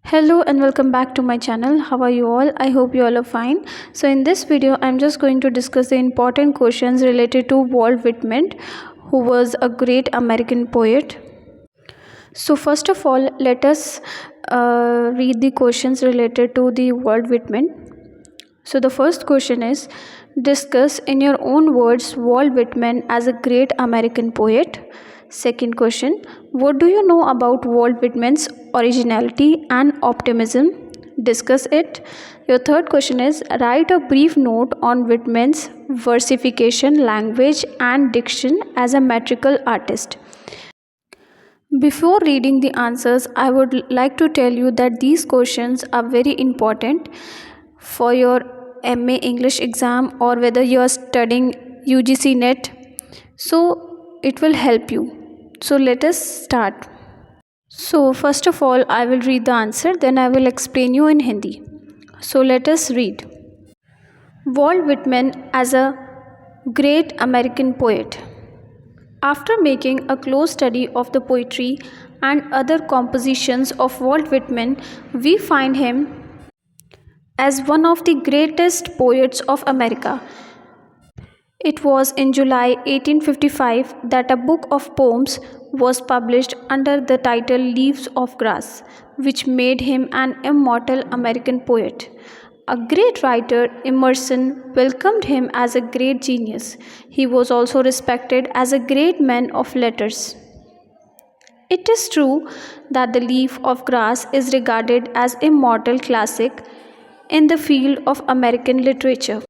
Hello and welcome back to my channel. How are you all? I hope you all are fine. So in this video I'm just going to discuss the important questions related to Walt Whitman, who was a great American poet. So first of all, let us read the questions related to the Walt Whitman. So the first question is, discuss in your own words Walt Whitman as a great American poet. Second question, what do you know about Walt Whitman's originality and optimism? Discuss it. Your third question is, write a brief note on Whitman's versification, language and diction as a metrical artist. Before reading the answers, I would like to tell you that these questions are very important for your MA English exam or whether you are studying UGC NET. So it will help you. So let us start. So first of all, I will read the answer, then I will explain you in Hindi. So let us read. Walt Whitman as a great American poet. After making a close study of the poetry and other compositions of Walt Whitman, we find him as one of the greatest poets of America. It was in July 1855 that a book of poems was published under the title Leaves of Grass, which made him an immortal American poet. A great writer, Emerson, welcomed him as a great genius. He was also respected as a great man of letters. It is true that The Leaf of Grass is regarded as immortal classic in the field of American literature.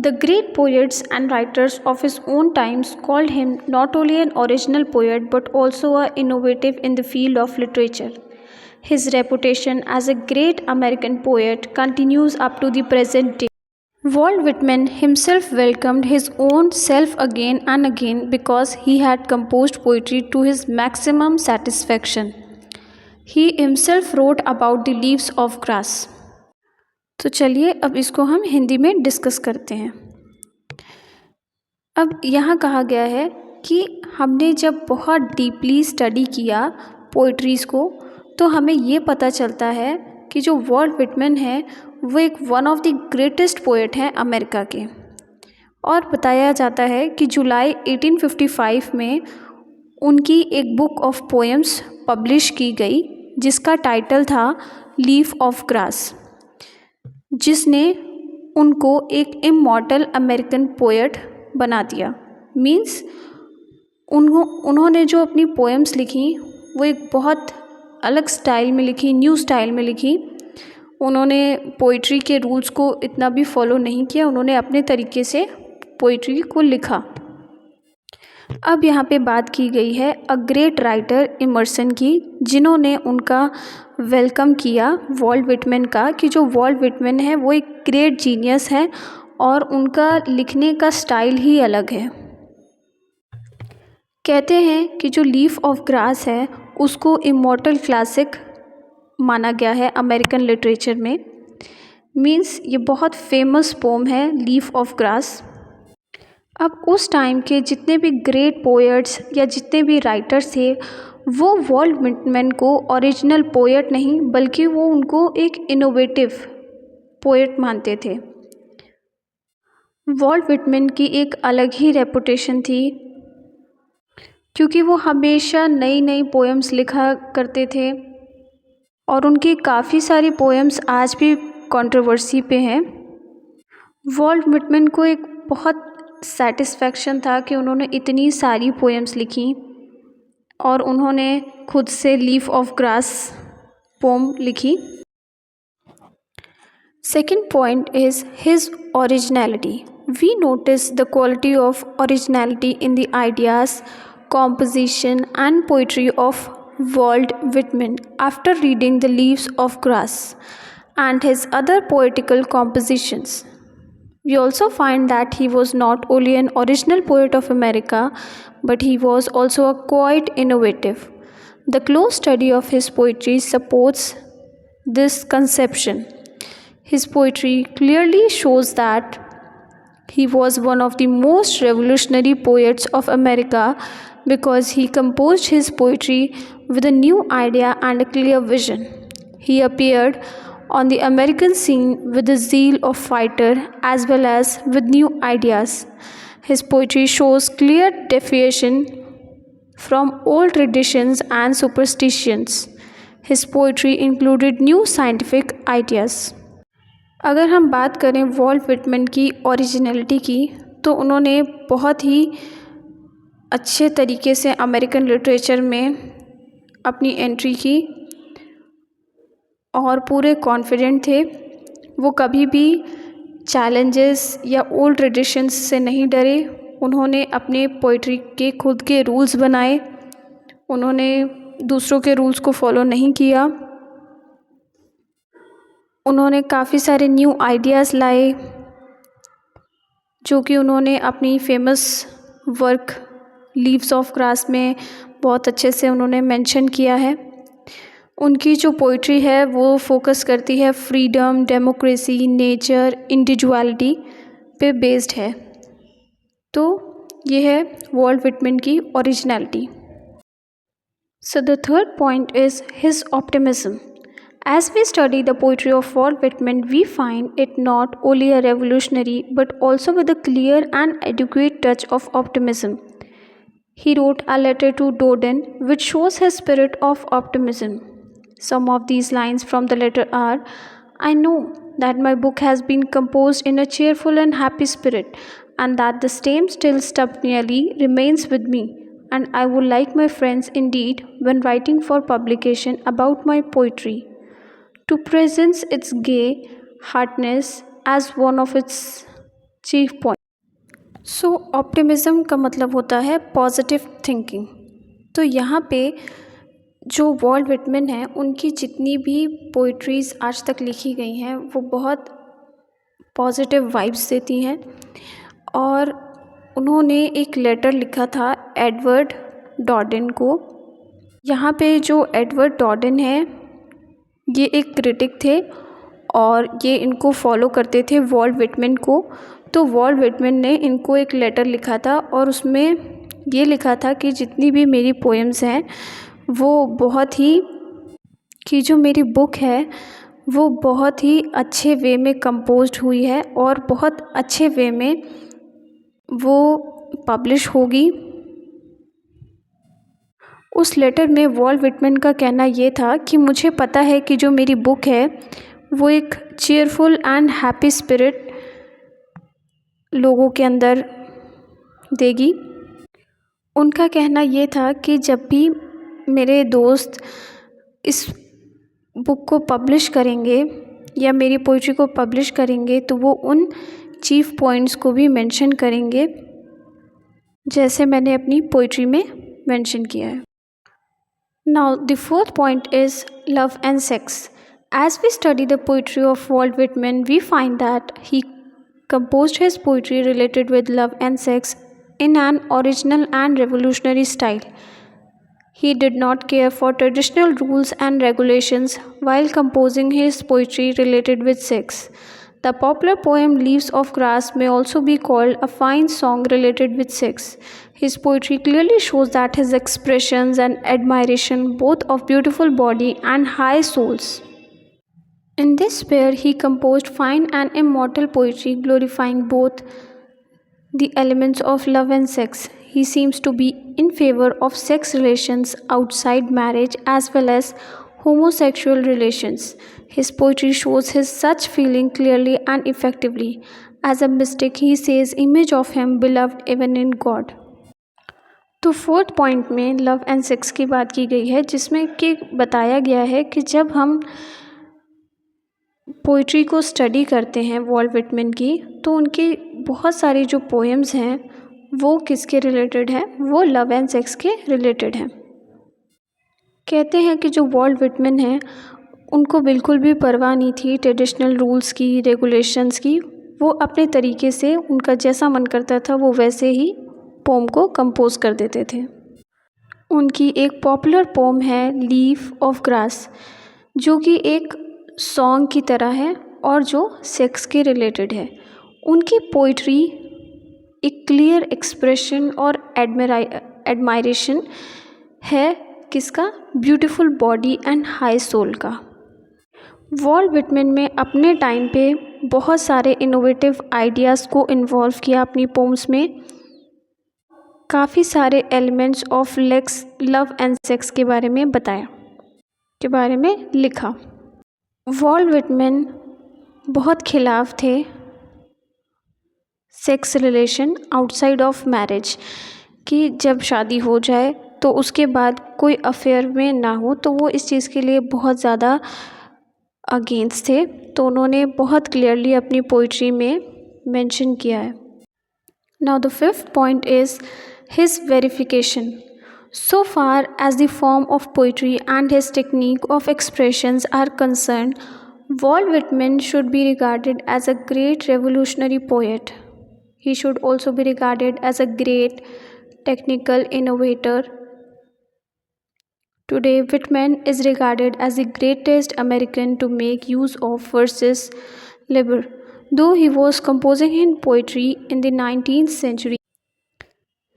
The great poets and writers of his own times called him not only an original poet but also an innovative in the field of literature. His reputation as a great American poet continues up to the present day. Walt Whitman himself welcomed his own self again and again because he had composed poetry to his maximum satisfaction. He himself wrote about the leaves of grass. तो चलिए अब इसको हम हिंदी में discuss करते हैं। अब यहाँ कहा गया है कि हमने जब बहुत डीपली स्टडी किया पोइट्रीज़ को तो हमें ये पता चलता है कि जो वॉल्ट विटमैन है वो एक one of the greatest poet हैं अमेरिका के। और बताया जाता है कि जुलाई 1855 में उनकी एक बुक ऑफ पोएम्स पब्लिश की गई जिसका टाइटल था लीफ ऑफ ग्रास, जिसने उनको एक इमॉर्टल अमेरिकन पोएट बना दिया। मीन्स उन्होंने जो अपनी पोएम्स लिखी वो एक बहुत अलग स्टाइल में लिखी, न्यू स्टाइल में लिखी। उन्होंने पोइट्री के रूल्स को इतना भी फॉलो नहीं किया, उन्होंने अपने तरीके से पोइट्री को लिखा। अब यहाँ पे बात की गई है अ ग्रेट राइटर इमर्सन की, जिन्होंने उनका वेलकम किया वॉल्ट विटमैन का कि जो वॉल्ट विटमैन है वो एक ग्रेट जीनियस है और उनका लिखने का स्टाइल ही अलग है। कहते हैं कि जो लीफ ऑफ ग्रास है उसको इमॉर्टल क्लासिक माना गया है अमेरिकन लिटरेचर में। मीन्स ये बहुत फेमस पोम है लीफ ऑफ ग्रास। अब उस टाइम के जितने भी ग्रेट पोएट्स या जितने भी राइटर्स थे वो वॉल्ट विटमैन को ओरिजिनल पोएट नहीं बल्कि वो उनको एक इनोवेटिव पोएट मानते थे। वॉल्ट विटमैन की एक अलग ही रेपुटेशन थी क्योंकि वो हमेशा नई नई पोएम्स लिखा करते थे और उनकी काफ़ी सारी पोएम्स आज भी कंट्रोवर्सी पे हैं। वॉल्ट विटमैन को एक बहुत सेटिस्फेक्शन था कि उन्होंने इतनी सारी पोएम्स लिखी और उन्होंने खुद से लीफ ऑफ ग्रास पोम लिखी। Second point is his originality. We notice the quality of originality in the ideas, composition and poetry of Walt Whitman after reading The Leaves of Grass and his other poetical compositions. We also find that he was not only an original poet of America, but he was also a quite innovative. The close study of his poetry supports this conception. His poetry clearly shows that he was one of the most revolutionary poets of America because he composed his poetry with a new idea and a clear vision. He appeared on the American scene with the zeal of fighter as well as with new ideas. His poetry shows clear deviation from old traditions and superstitions. His poetry included new scientific ideas. अगर हम बात करें Walt Whitman की originality की, तो उन्होंने बहुत ही अच्छे तरीके से अमेरिकन लिटरेचर में अपनी एंट्री की और पूरे कॉन्फिडेंट थे। वो कभी भी चैलेंजेस या ओल्ड ट्रेडिशंस से नहीं डरे। उन्होंने अपने पोइट्री के खुद के रूल्स बनाए। उन्होंने दूसरों के रूल्स को फॉलो नहीं किया। उन्होंने काफ़ी सारे न्यू आइडियाज़ लाए, जो कि उन्होंने अपनी famous work leaves of grass में बहुत अच्छे से उन्होंने मेंशन किया है। उनकी जो पोइट्री है वो फोकस करती है फ्रीडम, डेमोक्रेसी, नेचर, इंडिविजुअलिटी पे बेस्ड है। तो ये है वॉल्ट विटमैन की originality. So the third point is his optimism. As we study the poetry of Walt Whitman, we find it not only a revolutionary but also with a clear and adequate touch of optimism. He wrote a letter to Dodin which shows his spirit of optimism. Some of these lines from the letter are, "I know that my book has been composed in a cheerful and happy spirit, and that the same still stubbornly remains with me. And I would like my friends indeed, when writing for publication about my poetry, to present its gay heartedness as one of its chief points." So optimism का मतलब होता है positive thinking. तो यहाँ पे जो Walt Whitman है, उनकी जितनी भी पोइट्रीज़ आज तक लिखी गई हैं वो बहुत पॉजिटिव वाइब्स देती हैं। और उन्होंने एक लेटर लिखा था एडवर्ड डॉर्डन को। यहाँ पे जो एडवर्ड डॉर्डन है, ये एक क्रिटिक थे और ये इनको फॉलो करते थे वॉल्ट विटमैन को। तो वॉल्ट विटमैन ने इनको एक लेटर लिखा था और उसमें ये लिखा था कि जितनी भी मेरी पोएम्स हैं वो बहुत ही कि जो मेरी बुक है वो बहुत ही अच्छे वे में कंपोज्ड हुई है और बहुत अच्छे वे में वो पब्लिश होगी। उस लेटर में वॉल्ट विटमैन का कहना ये था कि मुझे पता है कि जो मेरी बुक है वो एक चीयरफुल एंड हैप्पी स्पिरिट लोगों के अंदर देगी। उनका कहना ये था कि जब भी मेरे दोस्त इस बुक को पब्लिश करेंगे या मेरी पोइट्री को पब्लिश करेंगे तो वो उन चीफ पॉइंट्स को भी मेंशन करेंगे जैसे मैंने अपनी पोइट्री में मेंशन किया है। Now the fourth point is love and sex. As we study the poetry of Walt Whitman, we find that he composed his poetry related with love and sex in an original and revolutionary style. He did not care for traditional rules and regulations while composing his poetry related with sex. The popular poem Leaves of Grass may also be called a fine song related with sex. His poetry clearly shows that his expressions and admiration both of beautiful body and high souls. In this pair, he composed fine and immortal poetry glorifying both the elements of love and sex. He seems to be in favor of sex relations outside marriage as well as homosexual relations. His poetry shows his such feeling clearly and effectively. As a mystic, he says image of him beloved even in God. तो fourth point में love and sex की बात की गई है, जिसमें कि बताया गया है कि जब हम पोइट्री को स्टडी करते हैं वॉल्ट विटमैन की, तो उनकी बहुत सारी जो पोएम्स हैं वो किसके रिलेटेड हैं, वो लव एंड सेक्स के रिलेटेड हैं। कहते हैं कि जो वॉल्ट विटमैन हैं उनको बिल्कुल भी परवाह नहीं थी ट्रेडिशनल रूल्स की, रेगुलेशंस की। वो अपने तरीके से उनका जैसा मन करता था वो वैसे ही पोम को कंपोज कर देते थे। उनकी एक पॉपुलर पोम है लीफ ऑफ ग्रास, जो कि एक सॉन्ग की तरह है और जो सेक्स के रिलेटेड है। उनकी पोइट्री एक क्लियर एक्सप्रेशन और एडमायरेशन है किसका, beautiful body and high soul का। वॉल्ट विटमैन में अपने टाइम पे बहुत सारे इनोवेटिव आइडियाज़ को इन्वॉल्व किया अपनी पोम्स में। काफ़ी सारे एलिमेंट्स ऑफ लेक्स लव एंड सेक्स के बारे में बताया, के बारे में लिखा। वॉल्ट विटमैन बहुत खिलाफ थे sex relation outside of marriage, कि जब शादी हो जाए तो उसके बाद कोई अफेयर में ना हो, तो वो इस चीज़ के लिए बहुत ज़्यादा अगेंस्ट थे। तो उन्होंने बहुत क्लियरली अपनी पोइट्री में मेंशन किया है। Now the fifth point is his verification. So far as the form of poetry and his technique of expressions are concerned, Walt Whitman should be regarded as a great revolutionary poet. He should also be regarded as a great technical innovator. Today, Whitman is regarded as the greatest American to make use of verses liber. Though he was composing in poetry in the 19th century,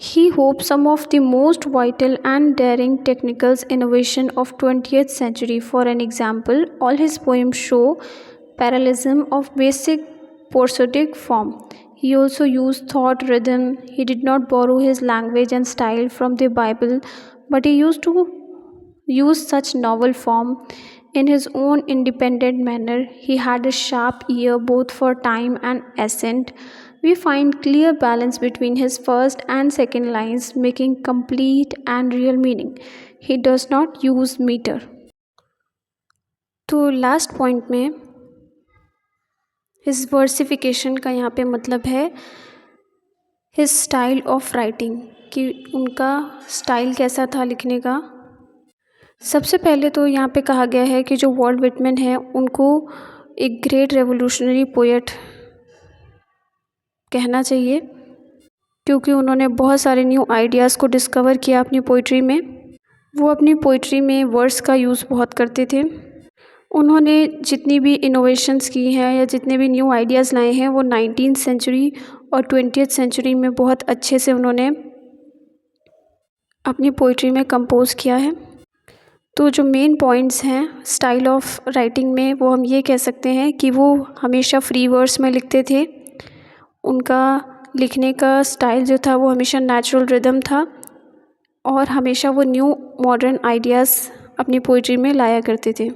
he hoped some of the most vital and daring technical innovation of 20th century. For an example, all his poems show parallelism of basic prosodic form. He also used thought rhythm. He did not borrow his language and style from the Bible, but he used to use such novel form in his own independent manner. He had a sharp ear both for time and accent. We find clear balance between his first and second lines, making complete and real meaning. He does not use meter. तो last point में his वर्सिफिकेशन का यहाँ पे मतलब है his style of writing, कि उनका style कैसा था लिखने का। सबसे पहले तो यहाँ पे कहा गया है कि जो वॉल्ट विटमैन है उनको एक ग्रेट रेवोल्यूशनरी पोएट कहना चाहिए, क्योंकि उन्होंने बहुत सारे न्यू आइडियाज़ को डिस्कवर किया अपनी पोइट्री में। वो अपनी पोइट्री में वर्ड्स का यूज़ बहुत करते थे। उन्होंने जितनी भी इनोवेशंस की हैं या जितने भी न्यू आइडियाज़ लाए हैं वो 19th सेंचुरी और 20th सेंचुरी में बहुत अच्छे से उन्होंने अपनी पोइट्री में कंपोज किया है। तो जो मेन पॉइंट्स हैं स्टाइल ऑफ राइटिंग में, वो हम ये कह सकते हैं कि वो हमेशा फ्री वर्ड्स में लिखते थे। उनका लिखने का स्टाइल जो था वो हमेशा नेचुरल रिदम था, और हमेशा वो न्यू मॉडर्न आइडियाज़ अपनी पोइट्री में लाया करते थे।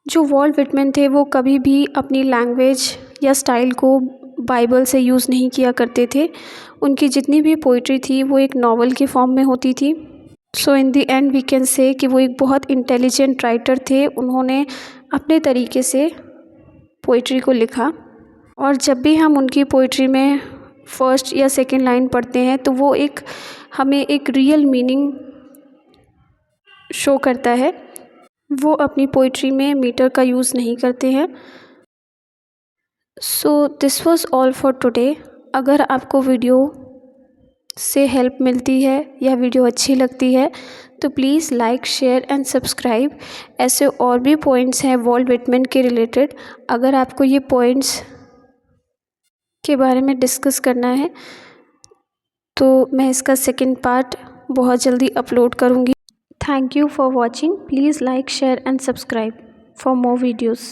जो वॉल्ट विटमैन थे वो कभी भी अपनी लैंग्वेज या स्टाइल को बाइबल से यूज़ नहीं किया करते थे। उनकी जितनी भी पोइट्री थी वो एक नॉवल की फॉर्म में होती थी। So in the end we can say कि वो एक बहुत इंटेलिजेंट राइटर थे। उन्होंने अपने तरीके से पोइट्री को लिखा, और जब भी हम उनकी पोइट्री में फर्स्ट या सेकंड लाइन पढ़ते हैं तो वो हमें एक रियल मीनिंग शो करता है। वो अपनी पोइट्री में मीटर का यूज़ नहीं करते हैं। So this was all for today. अगर आपको वीडियो से हेल्प मिलती है या वीडियो अच्छी लगती है तो please like, share and subscribe. ऐसे और भी पॉइंट्स हैं वॉल्ट विटमैन के रिलेटेड। अगर आपको ये पॉइंट्स के बारे में डिस्कस करना है तो मैं इसका सेकंड पार्ट बहुत जल्दी अपलोड करूँगी। Thank you for watching. Please like, share and subscribe for more videos.